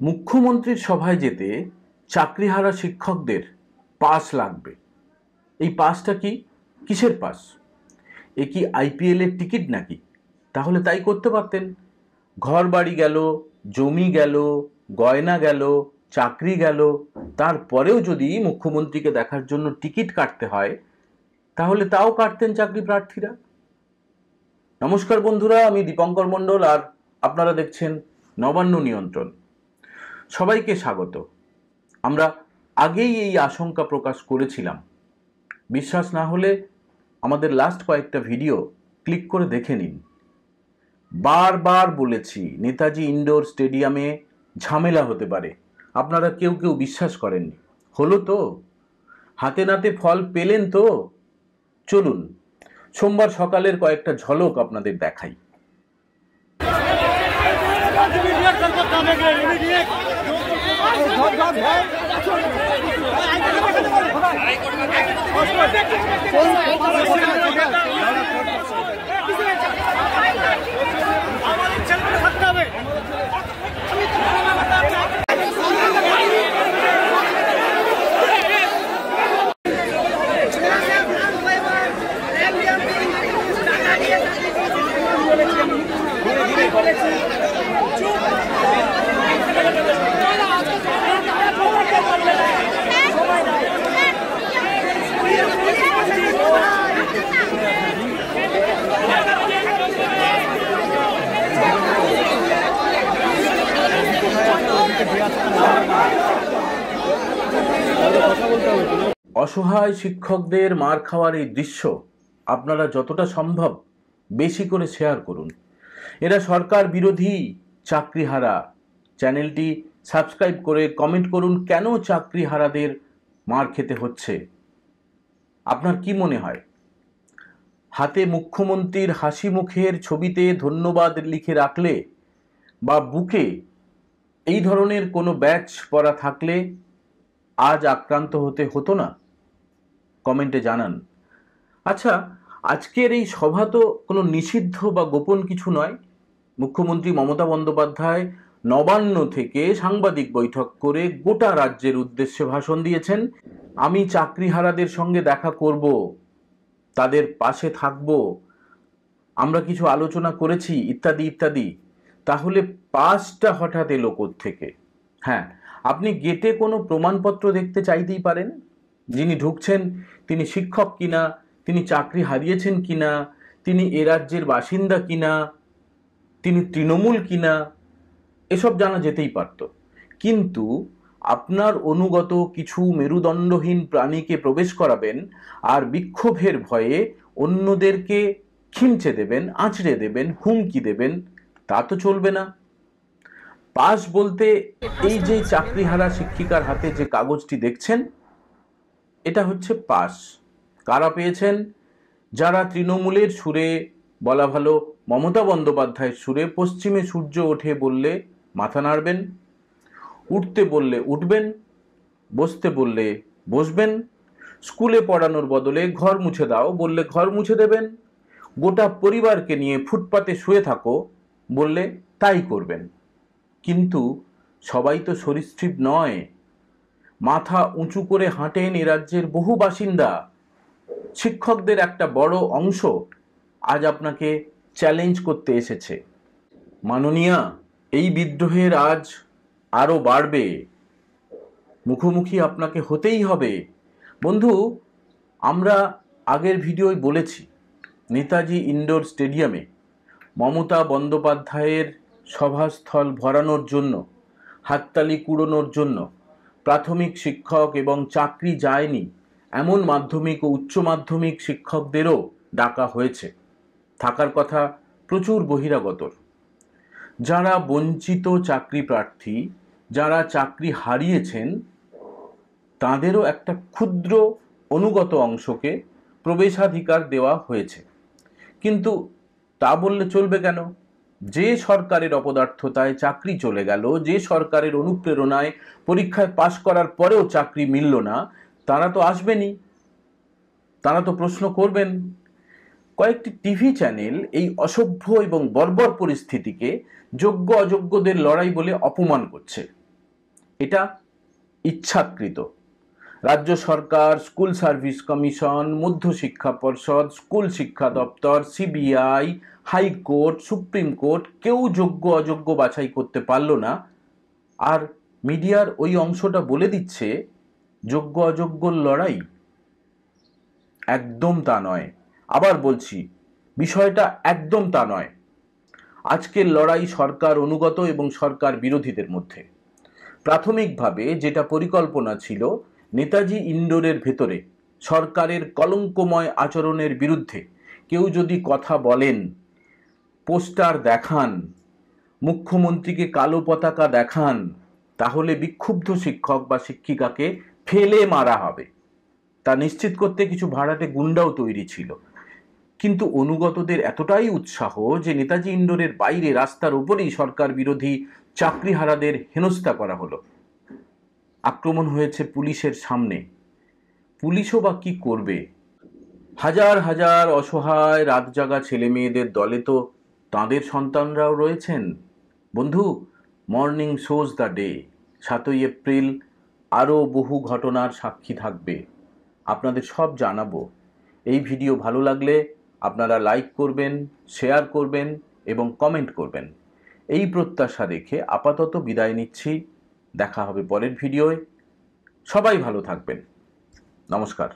মুখ্যমন্ত্রীর সভায় যেতে চাকরিহারা শিক্ষকদের পাস লাগবে। এই পাসটা কি? কিসের পাস? এ কি আইপিএল এর টিকিট নাকি? তাহলে তাই করতে পারতেন। ঘর বাড়ি গেল, জমি গেল, গয়না গেল, চাকরি গেল, তারপরেও যদি মুখ্যমন্ত্রীকে দেখার জন্য টিকিট কাটতে হয় তাহলে তাও কাটতেন চাকরি প্রার্থীরা। নমস্কার বন্ধুরা, আমি দীপঙ্কর মণ্ডল আর আপনারা দেখছেন নবান্ন নিয়ন্ত্রণ। সবাইকে স্বাগত। আমরা আগেই এই আশঙ্কা প্রকাশ করেছিলাম। বিশ্বাস না হলে আমাদের লাস্ট কয়েকটা ভিডিও ক্লিক করে দেখে নিন। বারবার বলেছি নেতাজি ইনডোর স্টেডিয়ামে ঝামেলা হতে পারে। আপনারা কেউ কেউ বিশ্বাস করেননি। হলো তো? হাতে নাতে ফল পেলেন তো? চলুন সোমবার সকালের কয়েকটা ঝলক আপনাদের দেখাই। অসহায় শিক্ষকদের মার খাওয়ার এই দৃশ্য আপনারা যতটা সম্ভব বেশি করে শেয়ার করুন। এরা সরকার বিরোধী চাকরিহারা। চ্যানেলটি সাবস্ক্রাইব করে কমেন্ট করুন কেন চাকরিহারাদের মার খেতে হচ্ছে। আপনার কি মনে হয়? হাতে মুখ্যমন্ত্রীর হাসি মুখের ছবিতে ধন্যবাদ লিখে রাখলে বা বুকে এই ধরনের কোনো ব্যাচ পরা থাকলে আজ আক্রান্ত হতে হতো না? কমেন্টে জানান। আচ্ছা, আজকের এই সভা তো কোনো নিষিদ্ধ বা গোপন কিছু নয়। মুখ্যমন্ত্রী মমতা বন্দ্যোপাধ্যায় নবান্ন থেকে সাংবাদিক বৈঠক করে গোটা রাজ্যের উদ্দেশ্যে ভাষণ দিয়েছেন। আমি চাকরিহারাদের সঙ্গে দেখা করব, তাদের পাশে থাকব, আমরা কিছু আলোচনা করেছি ইত্যাদি ইত্যাদি। তাহলে পাসটা হঠাৎ এলো কোত্থেকে? হ্যাঁ, আপনি গেটে কোনো প্রমাণপত্র দেখতে চাইতেই পারেন। যিনি ঢুকছেন তিনি শিক্ষক কিনা, তিনি চাকরি হারিয়েছেন কিনা, তিনি এ রাজ্যের বাসিন্দা কিনা, তিনি তৃণমূল কিনা, এসব জানা যেতেই পারত। কিন্তু আপনার অনুগত কিছু মেরুদণ্ডহীন প্রাণীকে প্রবেশ করাবেন আর বিক্ষোভের ভয়ে অন্যদেরকে খিঁচে দেবেন, আঁচড়ে দেবেন, হুমকি দেবেন, তা তো চলবে না। পাস বলতে এই যে চাকরিহারা শিক্ষিকার হাতে যে কাগজটি দেখছেন, এটা হচ্ছে পাস। কারা পেয়েছেন? যারা তৃণমূলের সুরে, বলা ভালো মমতা বন্দ্যোপাধ্যায়ের সুরে, পশ্চিমে সূর্য ওঠে বললে মাথা নাড়বেন, উঠতে বললে উঠবেন, বসতে বললে বসবেন, স্কুলে পড়ানোর বদলে ঘর মুছে দাও বললে ঘর মুছে দেবেন, গোটা পরিবারকে নিয়ে ফুটপাতে শুয়ে থাকো বললে তাই করবেন। কিন্তু সবাই তো সরীসৃপ নয়। মাথা উঁচু করে হাঁটেন এ রাজ্যের বহু বাসিন্দা। শিক্ষকদের একটা বড় অংশ আজ আপনাকে চ্যালেঞ্জ করতে এসেছে। মাননীয়া, এই বিদ্রোহের আজ আরও বাড়বে। মুখোমুখি আপনাকে হতেই হবে। বন্ধু, আমরা আগের ভিডিওয় বলেছি নেতাজি ইনডোর স্টেডিয়ামে মমতা বন্দ্যোপাধ্যায়ের সভাস্থল ভরানোর জন্য, হাততালি কুড়োনোর জন্য প্রাথমিক শিক্ষক এবং চাকরি যায়নি এমন মাধ্যমিক ও উচ্চ মাধ্যমিক শিক্ষকদেরও ডাকা হয়েছে। থাকার কথা প্রচুর বহিরাগতর। যারা বঞ্চিত চাকরি প্রার্থী, যারা চাকরি হারিয়েছেন, তাদেরও একটা ক্ষুদ্র অনুগত অংশকে প্রবেশাধিকার দেওয়া হয়েছে। কিন্তু তা বললে চলবে কেন? যে সরকারের অপদার্থতায় চাকরি চলে গেল, যে সরকারের অনুপ্রেরণায় পরীক্ষায় পাশ করার পরেও চাকরি মিলল না, তারা তো আসবেনই, তারা তো প্রশ্ন করবেন। কয়েকটি টিভি চ্যানেল এই অসভ্য এবং বর্বর পরিস্থিতিকে যোগ্য অযোগ্যদের লড়াই বলে অপমান করছে। এটা ইচ্ছাকৃত। রাজ্য সরকার, স্কুল সার্ভিস কমিশন, মধ্যশিক্ষা পর্ষদ, স্কুল শিক্ষা দপ্তর, সিবিআই, হাইকোর্ট, সুপ্রিম কোর্ট কেউ যোগ্য অযোগ্য বাছাই করতে পারল না। আর মিডিয়ার ওই অংশটা বলে দিচ্ছে যোগ্য অযোগ্যর লড়াই। একদম তা নয়। আবার বলছি, বিষয়টা একদম তা নয়। আজকের লড়াই সরকার অনুগত এবং সরকার বিরোধীদের মধ্যে। প্রাথমিকভাবে যেটা পরিকল্পনা ছিল, নেতাজি ইন্ডোরের ভেতরে সরকারের কলঙ্কময় আচরণের বিরুদ্ধে কেউ যদি কথা বলেন, পোস্টার দেখান, মুখ্যমন্ত্রীকে কালো পতাকা দেখান, তাহলে বিক্ষুব্ধ শিক্ষক বা শিক্ষিকাকে ফেলে মারা হবে। তা নিশ্চিত করতে কিছু ভাড়াটে গুন্ডাও তৈরি ছিল। কিন্তু অনুগতদের এতটাই উৎসাহ যে নেতাজি ইন্ডোরের বাইরে রাস্তার উপরেই সরকার বিরোধী চাকরিহারাদের হেনস্থা করা হলো। আক্রমণ হয়েছে পুলিশের সামনে। পুলিশও বা কি করবে? হাজার হাজার অসহায় রাত জাগা ছেলে মেয়েদের দলে তো তাঁদের সন্তানরাও রয়েছেন। বন্ধু, মর্নিং শোজ দ্য ডে। 7ই এপ্রিল আরও বহু ঘটনার সাক্ষী থাকবে, আপনাদের সব জানাবো। এই ভিডিও ভালো লাগলে আপনারা লাইক করবেন, শেয়ার করবেন এবং কমেন্ট করবেন। এই প্রত্যাশা রেখে আপাতত বিদায় নিচ্ছি। দেখা হবে পরের ভিডিওয়। সবাই ভালো থাকবেন। নমস্কার।